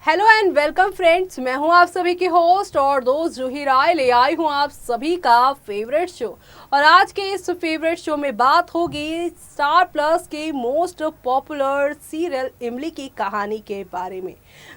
Hello and welcome friends, मैं हूं आप सभी की होस्ट और दोस्त जूही राय। ले आई हूं आप सभी का फेवरेट शो। और आज के इस फेवरेट शो में बात होगी स्टार प्लस के मोस्ट पॉपुलर सीरियल इमली की कहानी के बारे में,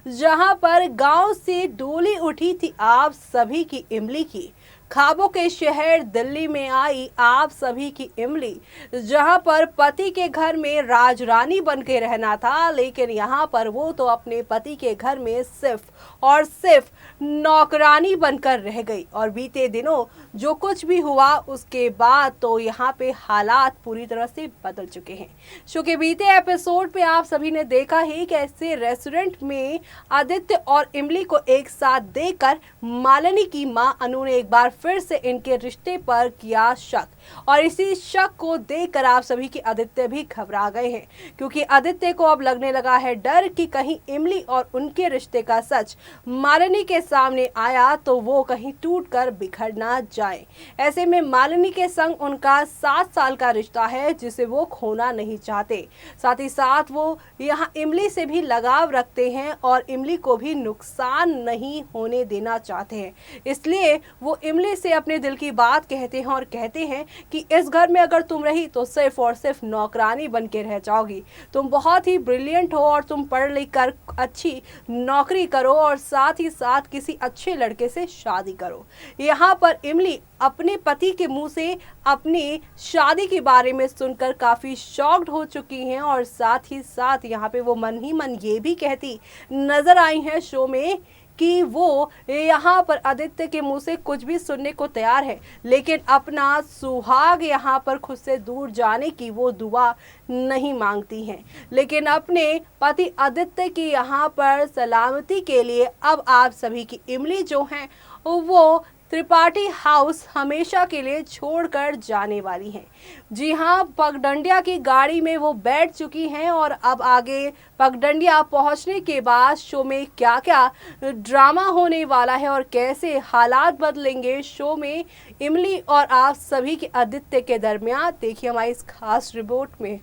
जहां पर गांव से डोली उठी थी आप सभी की इमली की। ख्वाबों के शहर दिल्ली में आई आप सभी की इमली, जहां पर पति के घर में राजरानी बन के रहना था, लेकिन यहां पर वो तो अपने पति के घर में सिर्फ और सिर्फ नौकरानी बनकर रह गई। और बीते दिनों जो कुछ भी हुआ उसके बाद तो यहाँ पे हालात पूरी तरह से बदल चुके हैं। शो के बीते एपिसोड पे आप सभी ने देखा ही कैसे रेस्टोरेंट में आदित्य और इमली को एक साथ देखकर मालिनी की मां अनु ने एक बार फिर से इनके रिश्ते पर किया शक। और इसी शक को देखकर आप सभी के आदित्य भी घबरा गए हैं, क्योंकि आदित्य को अब लगने लगा है डर कि कहीं इमली और उनके रिश्ते का सच मालिनी के सामने आया तो वो कहीं टूटकर बिखर ना जाए। ऐसे में मालिनी के संग उनका 7 साल का रिश्ता है जिसे वो खोना नहीं चाहते। साथ ही साथ वो यहाँ इमली से भी लगाव रखते हैं और इमली को भी नुकसान नहीं होने देना चाहते हैं। इसलिए वो इमली से अपने दिल की बात कहते हैं और कहते हैं कि इस घर में अगर तुम रही तो सिर्फ और सिर्फ नौकरानी बन के रह जाओगी। तुम बहुत ही ब्रिलियंट हो और तुम पढ़ लिख कर अच्छी नौकरी करो और साथ ही साथ किसी अच्छे लड़के से शादी करो। यहाँ पर इमली अपने पति के मुंह से अपनी शादी के बारे में सुनकर काफी शॉक्ड हो चुकी हैं और साथ ही साथ यहाँ पे वो मन ही मन ये भी कहती नजर आई हैं शो में कि वो यहाँ पर आदित्य के मुंह से कुछ भी सुनने को तैयार है, लेकिन अपना सुहाग यहाँ पर खुद से दूर जाने की वो दुआ नहीं मांगती हैं। लेकिन अपने पति आदित्य की यहाँ पर सलामती के लिए अब आप सभी की इमली जो हैं वो त्रिपाठी हाउस हमेशा के लिए छोड़कर जाने वाली हैं। जी हाँ, पगडंडिया की गाड़ी में वो बैठ चुकी हैं और अब आगे पगडंडिया पहुंचने के बाद शो में क्या क्या ड्रामा होने वाला है और कैसे हालात बदलेंगे शो में इमली और आप सभी के आदित्य के दरमियान, देखिए हमारी इस खास रिपोर्ट में।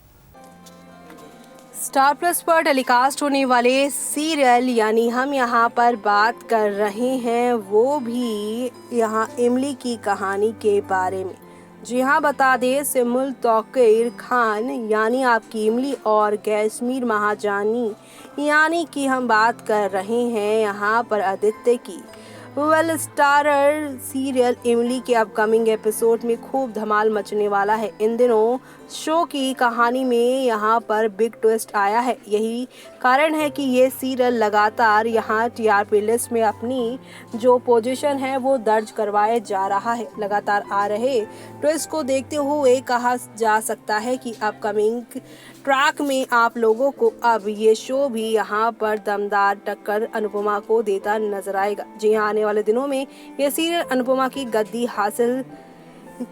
स्टार प्लस पर टेलीकास्ट होने वाले सीरियल यानी हम यहाँ पर बात कर रहे हैं वो भी यहाँ इमली की कहानी के बारे में। जी हाँ, बता दें सिमुल तौकीर खान यानी आपकी इमली और कैश्मीर महाजानी यानी कि हम बात कर रहे हैं यहाँ पर आदित्य की। वेल स्टारर सीरियल इमली के अपकमिंग एपिसोड में खूब धमाल मचने वाला है। इन दिनों शो की कहानी में यहाँ पर बिग ट्विस्ट आया है। यही कारण है कि ये सीरियल लगातार यहाँ टीआरपी लिस्ट में अपनी जो पोजीशन है वो दर्ज करवाए जा रहा है। लगातार आ रहे ट्विस्ट को देखते हुए कहा जा सकता है कि अपकमिंग ट्रैक में आप लोगों को अब ये शो भी यहाँ पर दमदार टक्कर अनुपमा को देता नजर आएगा। जी हाँ, आने वाले दिनों में ये सीरियल अनुपमा की गद्दी हासिल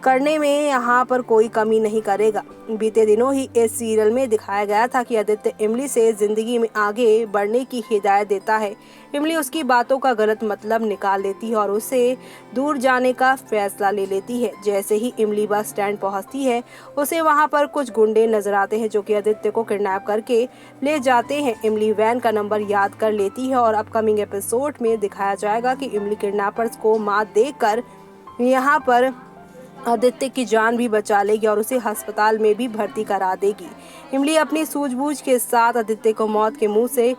करने में यहाँ पर कोई कमी नहीं करेगा। बीते दिनों ही इस सीरियल में दिखाया गया था कि आदित्य इमली से जिंदगी में आगे बढ़ने की हिदायत देता है। इमली उसकी बातों का गलत मतलब निकाल लेती है और उसे दूर जाने का फैसला ले लेती है। जैसे ही इमली बस स्टैंड पहुंचती है उसे वहां पर कुछ गुंडे नजर आते हैं जो कि आदित्य को किडनैप करके ले जाते हैं। इमली वैन का नंबर याद कर लेती है और अपकमिंग एपिसोड में दिखाया जाएगा कि इमली किडनैपर्स को मात देकर यहाँ पर आदित्य की जान भी बचा लेगी और उसे अस्पताल में भी भर्ती करा देगी। इमली अपनी सूझबूझ के साथ आदित्य को मौत के मुंह से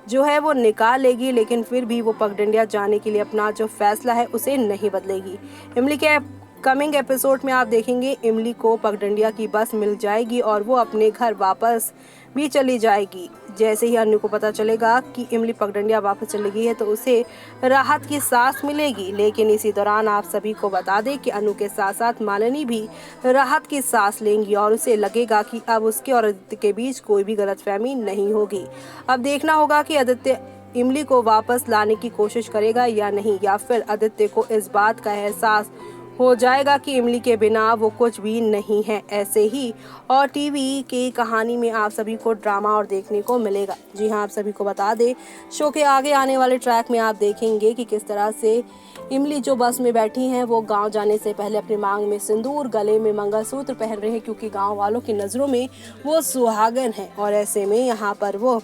जो है वो निकाल लेगी, लेकिन फिर भी वो पगडंडिया जाने के लिए अपना जो फैसला है उसे नहीं बदलेगी। इमली के कमिंग एपिसोड में आप देखेंगे इमली को पगडंडिया की बस मिल जाएगी और वो अपने घर वापस भी चली जाएगी। जैसे ही अनु को पता चलेगा कि इमली पगडंडिया वापस चली गई है तो उसे राहत की सांस मिलेगी। लेकिन इसी दौरान आप सभी को बता दें कि अनु के साथ साथ मालिनी भी राहत की सांस लेंगी और उसे लगेगा कि अब उसके और आदित्य के बीच कोई भी गलतफहमी नहीं होगी। अब देखना होगा कि आदित्य इमली को वापस लाने की कोशिश करेगा या नहीं, या फिर आदित्य को इस बात का एहसास हो जाएगा कि इमली के बिना वो कुछ भी नहीं है। ऐसे ही और टीवी की कहानी में आप सभी को ड्रामा और देखने को मिलेगा। जी हाँ, आप सभी को बता दें शो के आगे आने वाले ट्रैक में आप देखेंगे कि किस तरह से इमली जो बस में बैठी हैं वो गांव जाने से पहले अपनी मांग में सिंदूर, गले में मंगलसूत्र पहन रहे हैं, क्योंकि गांव वालों की नज़रों में वो सुहागन है। और ऐसे में यहाँ पर वो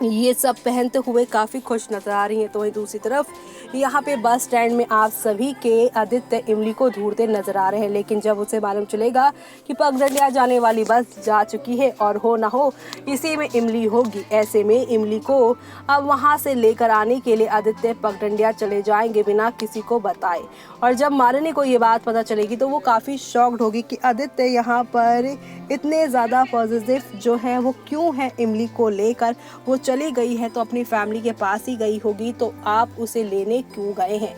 ये सब पहनते हुए काफ़ी खुश नजर आ रही हैं। तो वहीं दूसरी तरफ यहाँ पे बस स्टैंड में आप सभी के आदित्य इमली को ढूंढते नजर आ रहे हैं, लेकिन जब उसे मालूम चलेगा कि पगडंडिया जाने वाली बस जा चुकी है और हो ना हो इसी में इमली होगी, ऐसे में इमली को अब वहाँ से लेकर आने के लिए आदित्य पगडंडिया चले जाएंगे बिना किसी को बताए। और जब मालिनी को ये बात पता चलेगी तो वो काफ़ी शॉक्ड होगी कि आदित्य यहाँ पर इतने ज़्यादा पॉजिटिव जो है वो क्यों है इमली को लेकर। वो चली गई है तो अपनी फैमिली के पास ही गई होगी, तो आप उसे लेने क्यों गए हैं।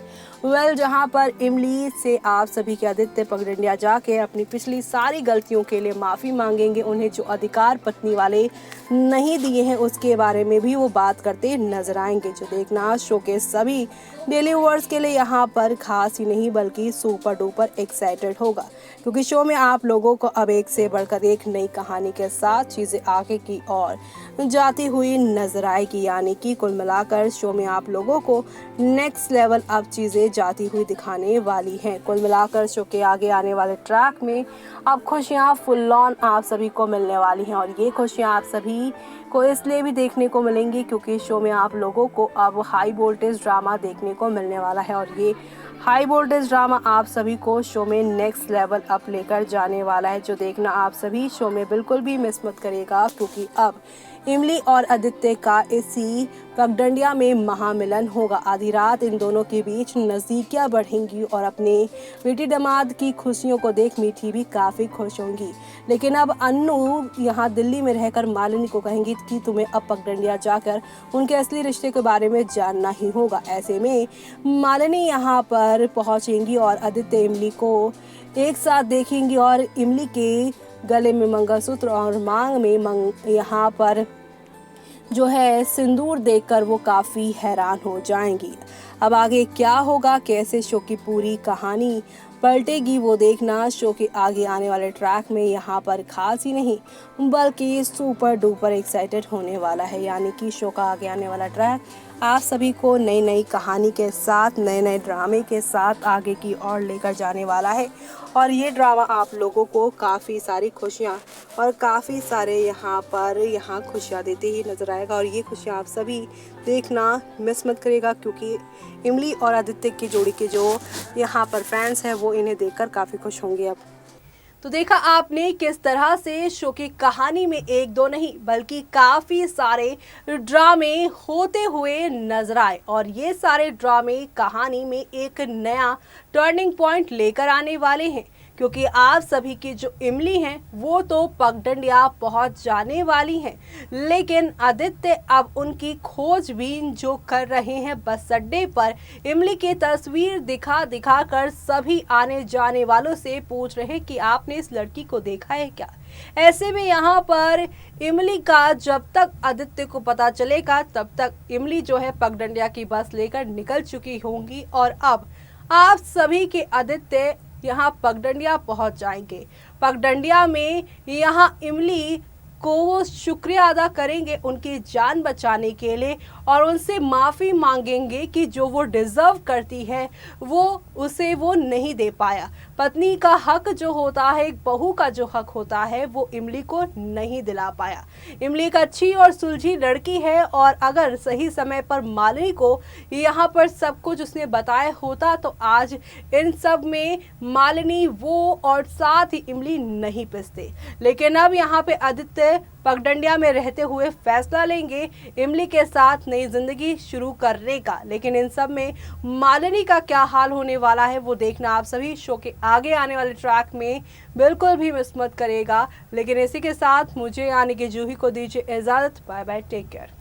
जहां पर इमली से आप सभी के आदित्य पगडंडिया जाके अपनी पिछली सारी गलतियों के लिए माफ़ी मांगेंगे। उन्हें जो अधिकार पत्नी वाले नहीं दिए हैं उसके बारे में भी वो बात करते नजर आएंगे। जो देखना शो के सभी डेली व्यूअर्स के लिए यहाँ पर खास ही नहीं बल्कि सुपर डुपर एक्साइटेड होगा, क्योंकि शो में आप लोगों को अब एक से बढ़कर एक नई कहानी के साथ चीज़ें आगे की ओर जाती हुई नजर आएगी। यानी कि कुल मिलाकर शो में आप लोगों को नेक्स्ट लेवल अब चीज़ें जाती हुई दिखाने वाली हैं। कुल मिलाकर शो के आगे आने वाले ट्रैक में अब खुशियां फुल ऑन आप सभी को मिलने वाली हैं, और ये खुशियां आप सभी को इसलिए भी देखने को मिलेंगी क्योंकि शो में आप लोगों को अब हाई वोल्टेज ड्रामा देखने को मिलने वाला है। और ये हाई वोल्टेज ड्रामा आप सभी को शो में नेक्स्ट लेवल अप लेकर जाने वाला है, जो देखना आप सभी शो में बिल्कुल भी मिस मत करिएगा, क्योंकि अब इमली और आदित्य का इसी पगडंडिया में महामिलन होगा। आधी रात इन दोनों के बीच नज़दीकियां बढ़ेंगी और अपने बेटी दामाद की खुशियों को देख मीठी भी काफ़ी खुश होंगी। लेकिन अब अन्नू यहाँ दिल्ली में रहकर मालिनी को कहेंगी कि तुम्हें अब पगडंडिया जाकर उनके असली रिश्ते के बारे में जानना ही होगा। ऐसे में मालिनी यहाँ पर पहुँचेंगी और आदित्य इमली को एक साथ देखेंगी और इमली के गले में मंगलसूत्र और मांग में यहाँ पर जो है सिंदूर देखकर वो काफ़ी हैरान हो जाएंगी। अब आगे क्या होगा, कैसे शो की पूरी कहानी पलटेगी, वो देखना शो के आगे आने वाले ट्रैक में यहाँ पर खास ही नहीं बल्कि सुपर डुपर एक्साइटेड होने वाला है। यानी कि शो का आगे आने वाला ट्रैक आप सभी को नई नई कहानी के साथ, नए नए ड्रामे के साथ आगे की ओर लेकर जाने वाला है। और ये ड्रामा आप लोगों को काफ़ी सारी खुशियाँ और काफ़ी सारे यहाँ खुशियाँ देते ही नज़र आएगा। और ये खुशियाँ आप सभी देखना मिस मत करेगा, क्योंकि इमली और आदित्य की जोड़ी के जो यहाँ पर फैंस हैं वो इन्हें देखकर काफ़ी खुश होंगे। अब तो देखा आपने किस तरह से शो की कहानी में एक दो नहीं बल्कि काफ़ी सारे ड्रामे होते हुए नजर आए, और ये सारे ड्रामे कहानी में एक नया टर्निंग पॉइंट लेकर आने वाले हैं, क्योंकि आप सभी की जो इमली हैं वो तो पगडंडिया पहुंच जाने वाली हैं, लेकिन आदित्य अब उनकी खोजबीन जो कर रहे हैं बस अड्डे पर इमली की तस्वीर दिखा दिखा कर सभी आने जाने वालों से पूछ रहे कि आपने इस लड़की को देखा है क्या। ऐसे में यहाँ पर इमली का जब तक आदित्य को पता चलेगा तब तक इमली जो है पगडंडिया की बस लेकर निकल चुकी होंगी, और अब आप सभी के आदित्य यहाँ पगडंडिया पहुंच जाएंगे। पगडंडिया में यहाँ इमली को वो शुक्रिया अदा करेंगे उनकी जान बचाने के लिए, और उनसे माफ़ी मांगेंगे कि जो वो डिज़र्व करती है वो उसे वो नहीं दे पाया। पत्नी का हक जो होता है, एक बहू का जो हक होता है, वो इमली को नहीं दिला पाया। इमली एक अच्छी और सुलझी लड़की है, और अगर सही समय पर मालिनी को यहाँ पर सब कुछ उसने बताया होता तो आज इन सब में मालिनी वो और साथ ही इमली नहीं पिसते। लेकिन अब यहाँ पे आदित्य पगडंडिया में रहते हुए फैसला लेंगे इमली के साथ नई जिंदगी शुरू करने का। लेकिन इन सब में मालिनी का क्या हाल होने वाला है वो देखना आप सभी शो के आगे आने वाले ट्रैक में बिल्कुल भी मिस मत करेगा। लेकिन इसी के साथ मुझे यानी कि जूही को दीजिए इजाजत। Bye bye, take care.